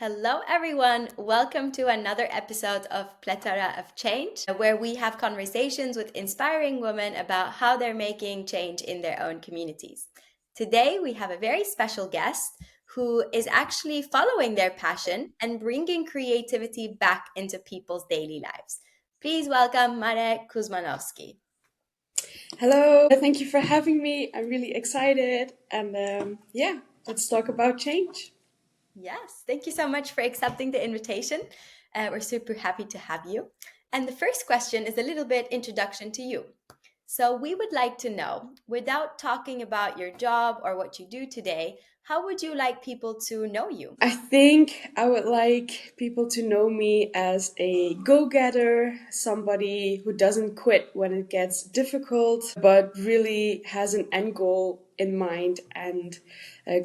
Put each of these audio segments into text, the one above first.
Hello, everyone. Welcome to another episode of Plethora of Change, where we have conversations with inspiring women about how they're making change in their own communities. Today, we have a very special guest who is actually following their passion and bringing creativity back into people's daily lives. Please welcome Mare Kuzmanovski. Hello, thank you for having me. I'm really excited. And let's talk about change. Yes, thank you so much for accepting the invitation. We're super happy to have you. And the first question is a little bit introduction to you. So we would like to know, without talking about your job or what you do today, how would you like people to know you? I think I would like people to know me as a go-getter, somebody who doesn't quit when it gets difficult, but really has an end goal in mind and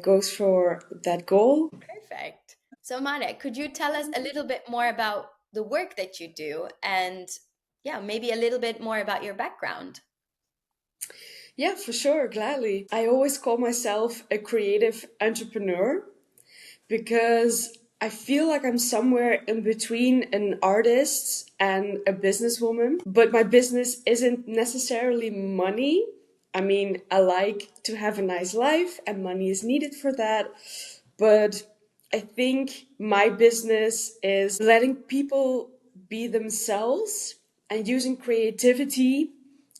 goes for that goal. Perfect. So Mane, could you tell us a little bit more about the work that you do and maybe a little bit more about your background? Yeah, for sure, gladly. I always call myself a creative entrepreneur because I feel like I'm somewhere in between an artist and a businesswoman. But my business isn't necessarily money. I mean, I like to have a nice life and money is needed for that. But I think my business is letting people be themselves and using creativity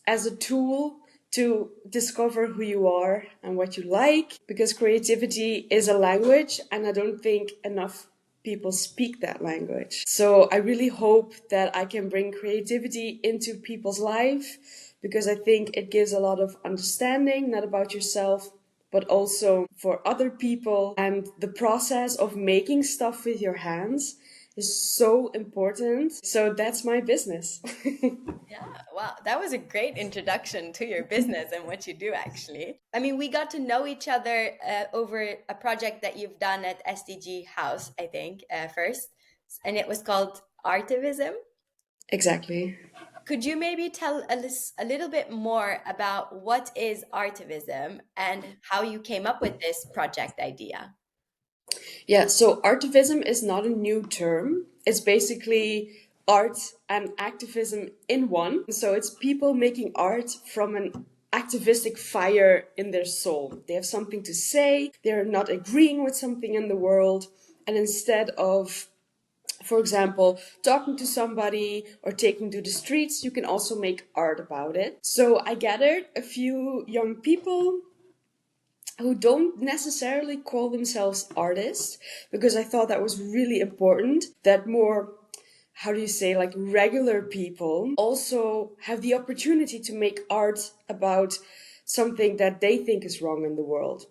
as a tool to discover who you are and what you like, because creativity is a language and I don't think enough people speak that language. So I really hope that I can bring creativity into people's life, because I think it gives a lot of understanding, not about yourself, but also for other people. And the process of making stuff with your hands is so important. So that's my business. Yeah, wow, that was a great introduction to your business and what you do, actually. I mean, we got to know each other over a project that you've done at SDG House, I think, first, and it was called Artivism. Exactly. Could you maybe tell a little bit more about what is artivism and how you came up with this project idea? Yeah, so artivism is not a new term. It's basically art and activism in one. So it's people making art from an activistic fire in their soul. They have something to say, they're not agreeing with something in the world, and instead of, for example, talking to somebody or taking to the streets, you can also make art about it. So I gathered a few young people who don't necessarily call themselves artists, because I thought that was really important, that more, how do you say, like regular people also have the opportunity to make art about something that they think is wrong in the world.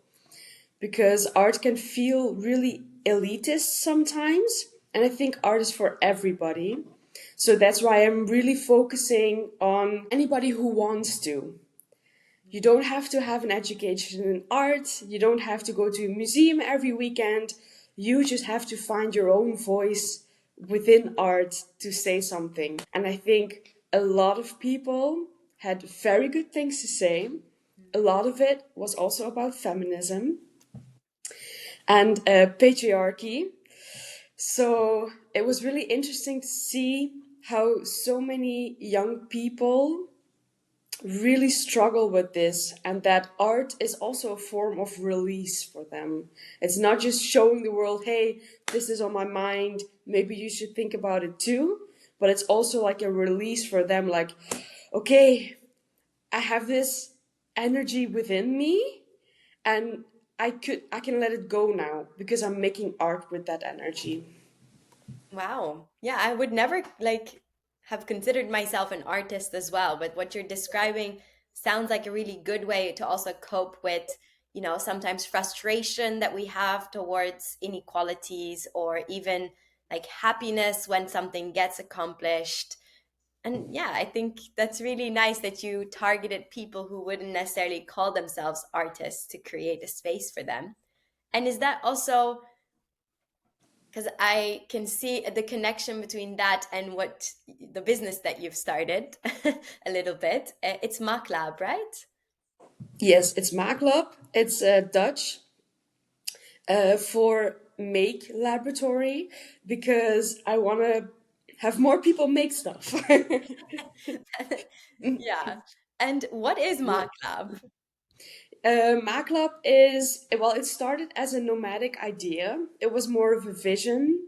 Because art can feel really elitist sometimes, and I think art is for everybody. So that's why I'm really focusing on anybody who wants to. You don't have to have an education in art. You don't have to go to a museum every weekend. You just have to find your own voice within art to say something. And I think a lot of people had very good things to say. A lot of it was also about feminism and patriarchy. So it was really interesting to see how so many young people really struggle with this, and that art is also a form of release for them. It's not just showing the world, hey, this is on my mind, maybe you should think about it too, but it's also like a release for them, like, okay, I have this energy within me and I can let it go now because I'm making art with that energy. Wow. Yeah, I would never have considered myself an artist as well, but what you're describing sounds like a really good way to also cope with, sometimes frustration that we have towards inequalities or even like happiness when something gets accomplished. And yeah, I think that's really nice that you targeted people who wouldn't necessarily call themselves artists to create a space for them. And is that also because I can see the connection between that and what the business that you've started a little bit. It's Maak Lab, right? Yes, it's Maak Lab. It's Dutch for make laboratory because I want to have more people make stuff. Yeah. And what is Maak Lab? Maak Lab is, well, it started as a nomadic idea. It was more of a vision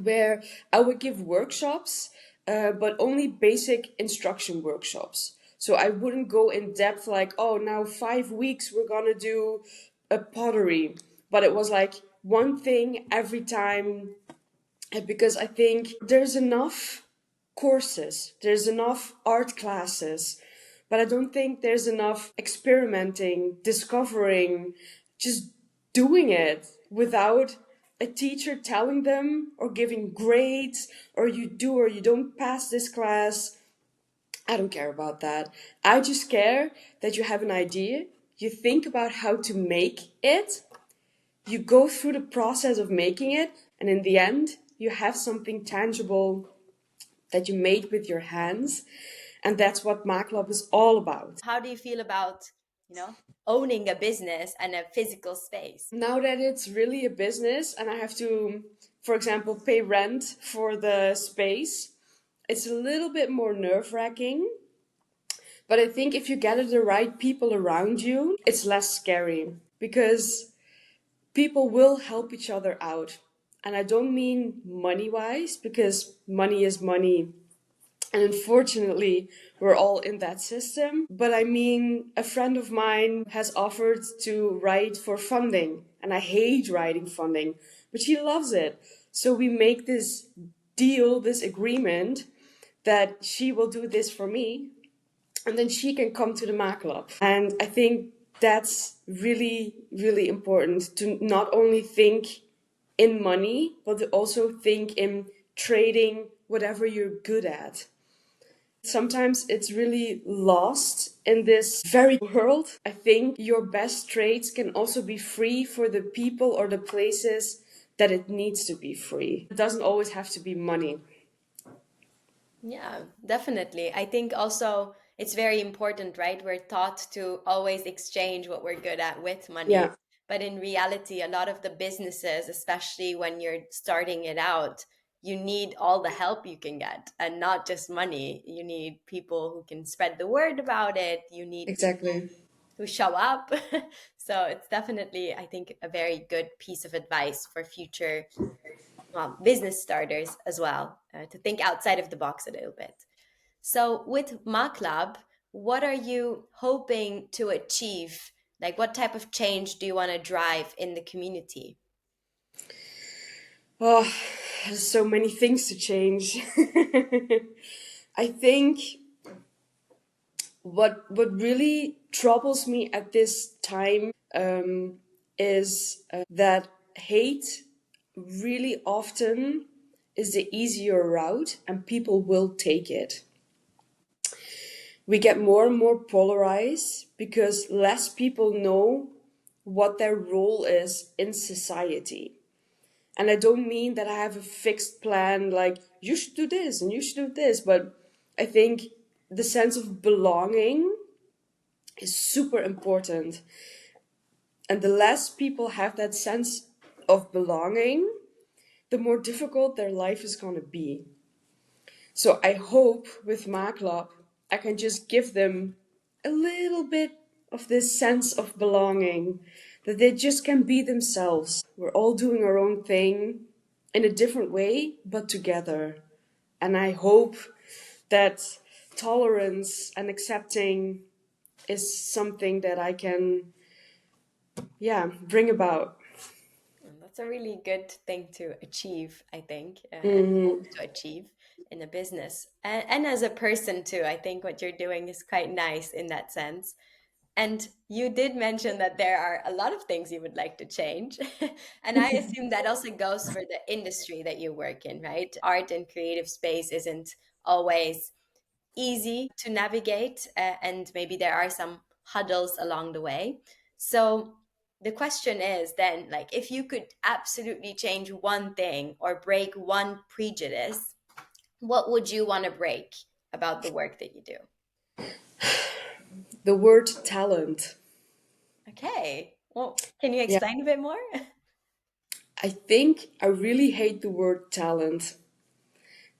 where I would give workshops, but only basic instruction workshops. So I wouldn't go in depth like, oh, now 5 weeks we're gonna do a pottery. But it was like one thing every time, because I think there's enough courses, there's enough art classes, but I don't think there's enough experimenting, discovering, just doing it without a teacher telling them or giving grades, or you do or you don't pass this class. I don't care about that. I just care that you have an idea, you think about how to make it, you go through the process of making it, and in the end, you have something tangible that you made with your hands. And that's what Maak Lab is all about. How do you feel about, you know, owning a business and a physical space? Now that it's really a business and I have to, for example, pay rent for the space, it's a little bit more nerve-wracking. But I think if you gather the right people around you, it's less scary because people will help each other out. And I don't mean money wise, because money is money. And unfortunately, we're all in that system. But I mean, a friend of mine has offered to write for funding. And I hate writing funding, but she loves it. So we make this deal, this agreement that she will do this for me. And then she can come to the Maak Lab. And I think that's really, really important to not only think in money, but to also think in trading whatever you're good at. Sometimes it's really lost in this very world. I think your best trades can also be free for the people or the places that it needs to be free. It doesn't always have to be money. Yeah, definitely. I think also it's very important, right? We're taught to always exchange what we're good at with money. Yeah, But in reality, a lot of the businesses, especially when you're starting it out, you need all the help you can get and not just money. You need people who can spread the word about it. You need people exactly. who show up. So it's definitely, I think, a very good piece of advice for future business starters as well, to think outside of the box a little bit. So, with Maak Lab, what are you hoping to achieve? Like, what type of change do you want to drive in the community? Oh, there's so many things to change. I think what really troubles me at this time is that hate really often is the easier route, and people will take it. We get more and more polarized because less people know what their role is in society. And I don't mean that I have a fixed plan, like you should do this and you should do this, but I think the sense of belonging is super important. And the less people have that sense of belonging, the more difficult their life is going to be. So I hope with Maak Lab, I can just give them a little bit of this sense of belonging, that they just can be themselves. We're all doing our own thing in a different way, but together. And I hope that tolerance and accepting is something that I can, yeah, bring about. And that's a really good thing to achieve, I think, and hope Hmm. to achieve in a business. And as a person, too, I think what you're doing is quite nice in that sense. And you did mention that there are a lot of things you would like to change. And I assume that also goes for the industry that you work in, right? Art and creative space isn't always easy to navigate, and maybe there are some huddles along the way. So the question is then, like, if you could absolutely change one thing or break one prejudice, what would you want to break about the work that you do? The word talent. Okay. Well, can you Yeah. explain a bit more? I think I really hate the word talent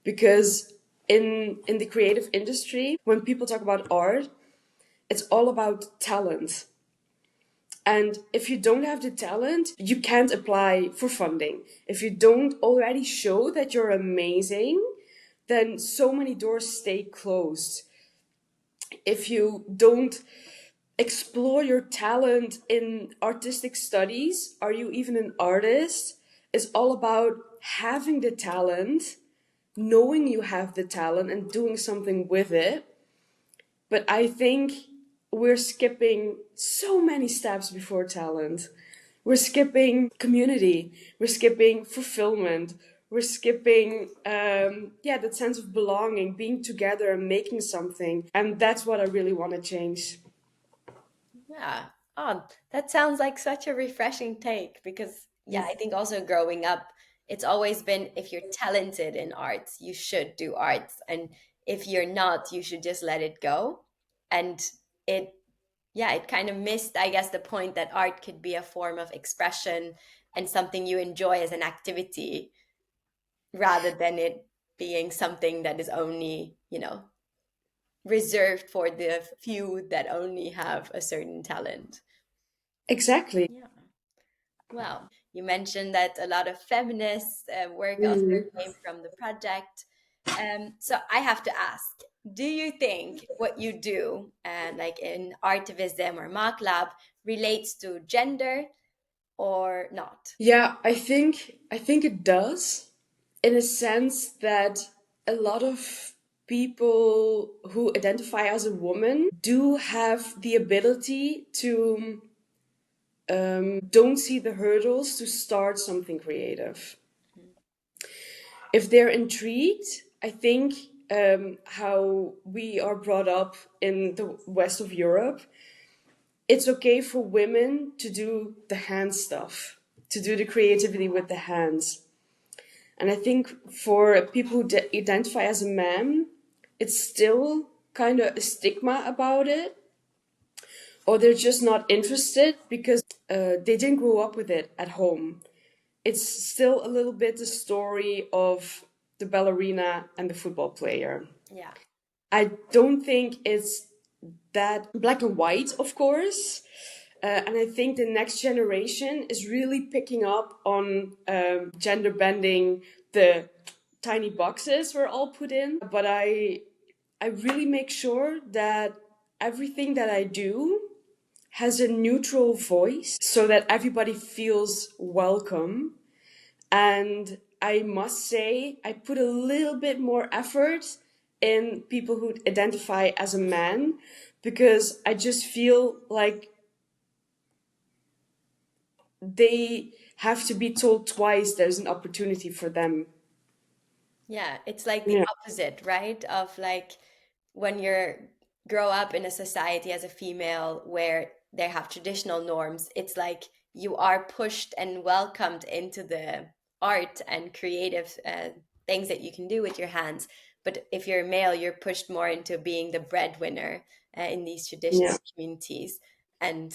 because in the creative industry, when people talk about art, it's all about talent. And if you don't have the talent, you can't apply for funding. If you don't already show that you're amazing, then so many doors stay closed. If you don't explore your talent in artistic studies, are you even an artist? It's all about having the talent, knowing you have the talent, and doing something with it. But I think we're skipping so many steps before talent. We're skipping community. We're skipping fulfillment. We're skipping, yeah, that sense of belonging, being together and making something. And that's what I really want to change. Yeah. Oh, that sounds like such a refreshing take because, yeah, I think also growing up, it's always been if you're talented in arts, you should do arts. And if you're not, you should just let it go. And it, yeah, it kind of missed, I guess, the point that art could be a form of expression and something you enjoy as an activity rather than it being something that is only, reserved for the few that only have a certain talent. Exactly. Yeah. Well, you mentioned that a lot of feminist work also Mm. came from the project. So I have to ask, do you think what you do, like in artivism or Maak Lab, relates to gender or not? Yeah, I think it does in a sense that a lot of people who identify as a woman do have the ability to don't see the hurdles to start something creative. If they're intrigued, I think how we are brought up in the west of Europe, it's okay for women to do the hand stuff, to do the creativity with the hands. And I think for people who identify as a man, it's still kind of a stigma about it, or they're just not interested because they didn't grow up with it at home. It's still a little bit the story of the ballerina and the football player. Yeah. I don't think it's that black and white, of course. And I think the next generation is really picking up on gender bending, the tiny boxes we're all put in. But I really make sure that everything that I do has a neutral voice so that everybody feels welcome. And I must say, I put a little bit more effort in people who identify as a man because I just feel like they have to be told twice there's an opportunity for them. Yeah, it's like the Yeah. opposite, right? Of like when you're grow up in a society as a female where they have traditional norms, it's like you are pushed and welcomed into the art and creative things that you can do with your hands. But if you're a male, you're pushed more into being the breadwinner in these traditional Yeah. communities and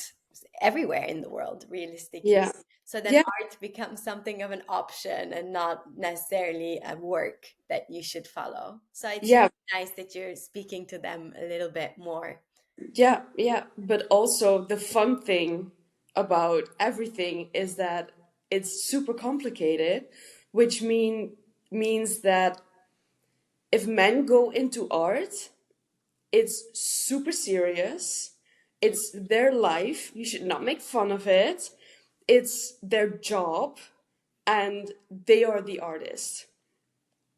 everywhere in the world, realistically. Yeah. So then Yeah. art becomes something of an option and not necessarily a work that you should follow. So it's Yeah. really nice that you're speaking to them a little bit more. Yeah. Yeah. But also the fun thing about everything is that it's super complicated, which means that if men go into art, it's super serious. It's their life. You should not make fun of it. It's their job, and they are the artist.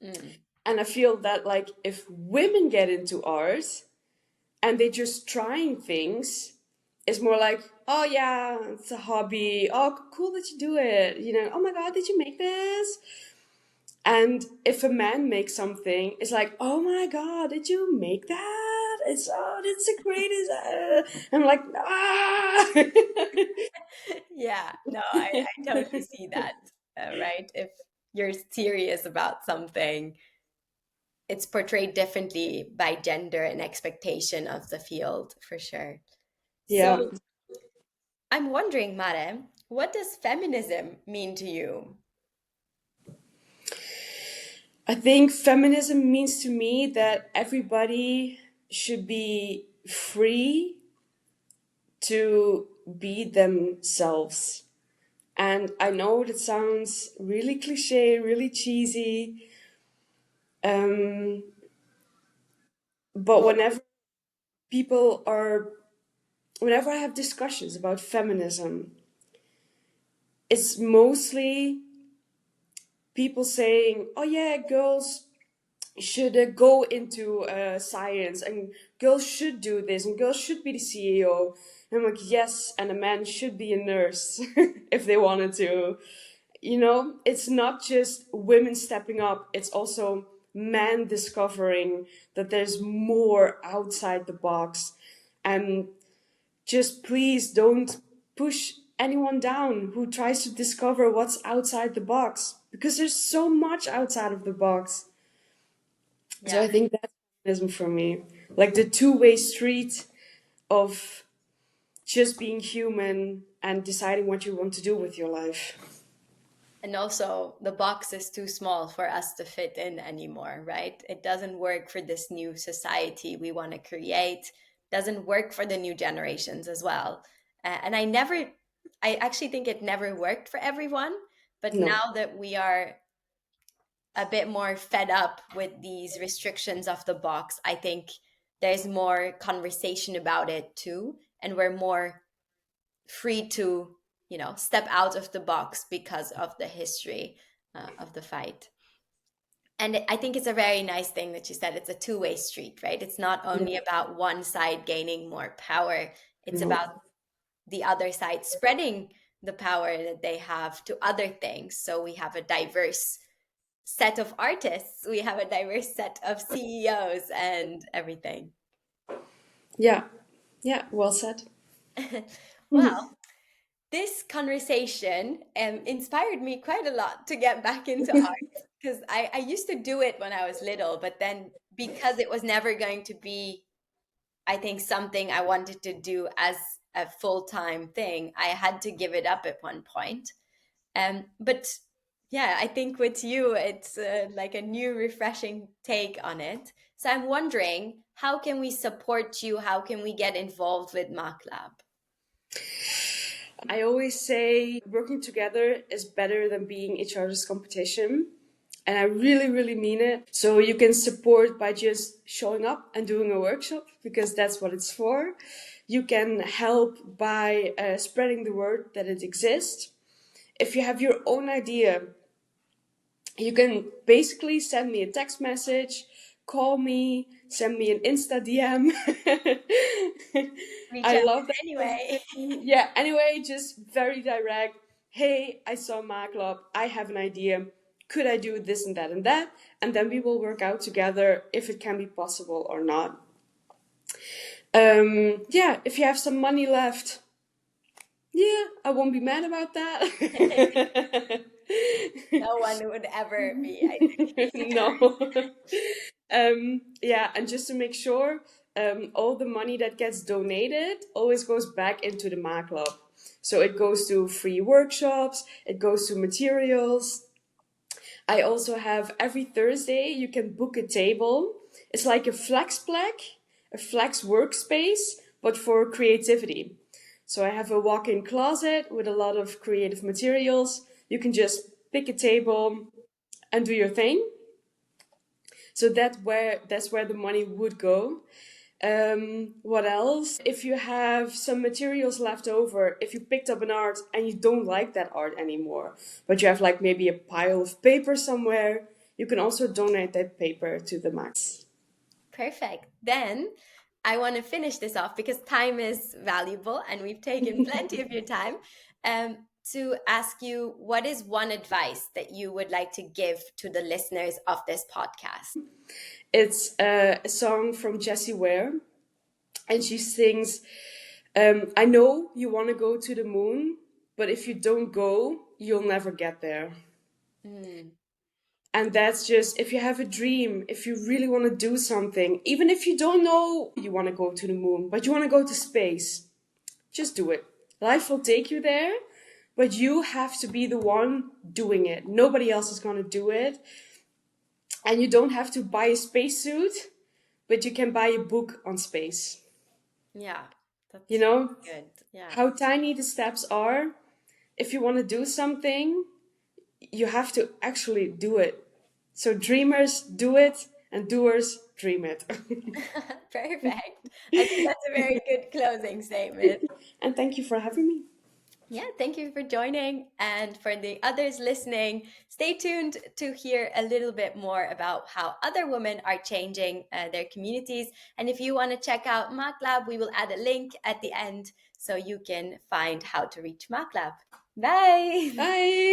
Mm. And I feel that, like, if women get into art and they just trying things, it's more like, oh yeah, it's a hobby. Oh, cool that you do it. Oh my God, did you make this? And if a man makes something, it's like, oh my God, did you make that? It's the greatest. I'm like, ah. Yeah, no, I totally see that, right? If you're serious about something, it's portrayed differently by gender and expectation of the field for sure. Yeah. So I'm wondering, Mare, What does feminism mean to you? I think feminism means to me that everybody should be free to be themselves. And I know that sounds really cliche, really cheesy, um, but people are, whenever I have discussions about feminism, it's mostly people saying, oh yeah, girls should go into science and girls should do this and girls should be the CEO. And I'm like, yes, and a man should be a nurse if they wanted to. You know, it's not just women stepping up, it's also men discovering that there's more outside the box. And just please don't push anyone down who tries to discover what's outside the box, because there's so much outside of the box. So Yeah. I think that's feminism for me. Like the two-way street of just being human and deciding what you want to do with your life. And also, the box is too small for us to fit in anymore, right? It doesn't work for this new society we want to create, doesn't work for the new generations as well. And I actually think it never worked for everyone. But No. now that we are a bit more fed up with these restrictions of the box, I think there's more conversation about it too. And we're more free to, step out of the box because of the history of the fight. And I think it's a very nice thing that you said it's a two-way street, right? It's not Yeah. only about one side gaining more power, it's No. about the other side spreading the power that they have to other things. So we have a diverse set of artists, we have a diverse set of CEOs and everything. Yeah. Yeah. Well said. Wow. This conversation inspired me quite a lot to get back into art because I used to do it when I was little, but then because it was never going to be, I think, something I wanted to do as a full-time thing, I had to give it up at one point. But yeah, I think with you, it's like a new, refreshing take on it. So I'm wondering, how can we support you? How can we get involved with Maak Lab? I always say working together is better than being each other's competition. And I really, really mean it. So you can support by just showing up and doing a workshop, because that's what it's for. You can help by spreading the word that it exists. If you have your own idea, you can basically send me a text message, call me, send me an Insta DM. Reach I out love that anyway. possibility. Yeah, anyway, just very direct. Hey, I saw Maak Lab. I have an idea. Could I do this and that and that? And then we will work out together if it can be possible or not. Yeah, if you have some money left, yeah, I won't be mad about that. No one would ever be, I think. No. Yeah, and just to make sure, all the money that gets donated always goes back into the Maak Lab. So it goes to free workshops, it goes to materials. I also have every Thursday you can book a table. It's like a a flex workspace, but for creativity. So I have a walk-in closet with a lot of creative materials. You can just pick a table and do your thing. So that's where the money would go. What else? If you have some materials left over, if you picked up an art and you don't like that art anymore, but you have like maybe a pile of paper somewhere, you can also donate that paper to the Max. Perfect. Then I want to finish this off because time is valuable and we've taken plenty of your time. To ask you, what is one advice that you would like to give to the listeners of this podcast? It's a song from Jessie Ware, and she sings, I know you want to go to the moon, but if you don't go, you'll never get there. Mm, And that's just, if you have a dream, if you really want to do something, even if you don't know you want to go to the moon, but you want to go to space, just do it. Life will take you there, but you have to be the one doing it. Nobody else is going to do it. And you don't have to buy a spacesuit, but you can buy a book on space. Yeah, You that's know good. Yeah. how tiny the steps are. If you want to do something, you have to actually do it. So dreamers do it and doers dream it. Perfect. I think that's a very good closing statement. And thank you for having me. Yeah, thank you for joining. And for the others listening, stay tuned to hear a little bit more about how other women are changing their communities. And if you want to check out Maak Lab, we will add a link at the end so you can find how to reach Maak Lab. Bye. Bye.